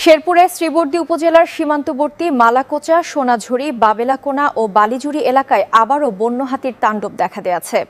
শেরপুরে শ্রীবর্দী উপজেলার সীমান্তবর্তী মালাকোচা, সোনাঝুরি, বাবেলাকোনা ও বালিজুরি এলাকায় আবারও বন্য হাতির তাণ্ডব দেখা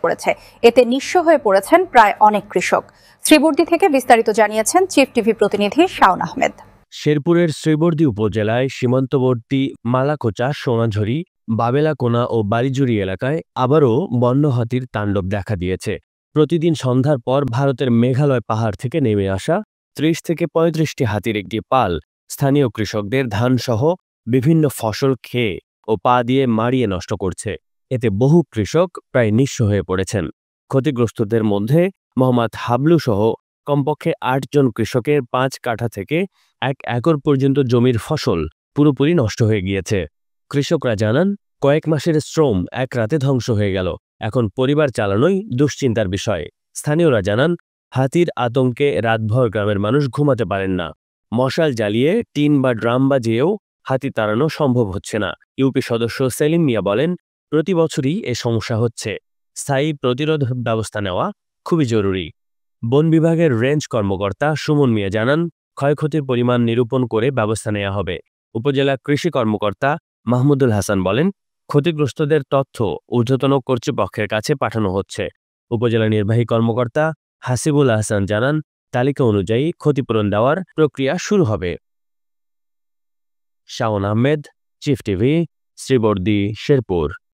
পড়েছে। এতে নিঃস্ব হয়ে পড়েছেন প্রায় অনেক কৃষক। শ্রীবর্দী থেকে বিস্তারিত জানিয়েছেন চিফ টিভি প্রতিনিধি শাওন আহমেদ। শেরপুরের শ্রীবর্দী উপজেলায় সীমান্তবর্তী মালাকোচা, সোনাঝুরি, বাবেলাকোনা ও বালিজুরি এলাকায় আবারও বন্য হাতির তাণ্ডব দেখা দিয়েছে। প্রতিদিন সন্ধ্যার পর ভারতের মেঘালয় পাহাড় থেকে নেমে আসা ৩০ থেকে ৩৫টি হাতির একটি পাল স্থানীয় কৃষকদের ধানসহ বিভিন্ন ফসল খেয়ে ও পা দিয়ে মারিয়ে নষ্ট করছে। এতে বহু কৃষক প্রায় নিঃস্ব হয়ে পড়েছেন। ক্ষতিগ্রস্তদের মধ্যে মোহাম্মদ হাবলু সহ কমপক্ষে ৮ জন কৃষকের ৫ কাঠা থেকে ১ একর পর্যন্ত জমির ফসল পুরোপুরি নষ্ট হয়ে গিয়েছে। কৃষকরা জানান, কয়েক মাসের শ্রম এক রাতে ধ্বংস হয়ে গেল। এখন পরিবার চালানোই দুশ্চিন্তার বিষয়। স্থানীয়রা জানান, হাতির আতঙ্কে রাতভর গ্রামের মানুষ ঘুমাতে পারেন না। মশাল জ্বালিয়ে টিন বা ড্রাম বাজিয়েও হাতি তাড়ানো সম্ভব হচ্ছে না। ইউপি সদস্য সেলিম মিয়া বলেন, প্রতি বছরই এ সমস্যা হচ্ছে। স্থায়ী প্রতিরোধ ব্যবস্থা নেওয়া খুবই জরুরি। বন বিভাগের রেঞ্জ কর্মকর্তা সুমন মিয়া জানান, ক্ষয়ক্ষতির পরিমাণ নিরূপণ করে ব্যবস্থা নেওয়া হবে। উপজেলা কৃষি কর্মকর্তা মাহমুদুল হাসান বলেন, ক্ষতিগ্রস্তদের তথ্য ঊর্ধ্বতন কর্তৃপক্ষের কাছে পাঠানো হচ্ছে। উপজেলা নির্বাহী কর্মকর্তা হাসিবুল হাসান জানান, তালিকা অনুযায়ী ক্ষতিপূরণ দেওয়ার প্রক্রিয়া শুরু হবে। Shaon Ahmed, chief TV, Sreebardi, Sherpur.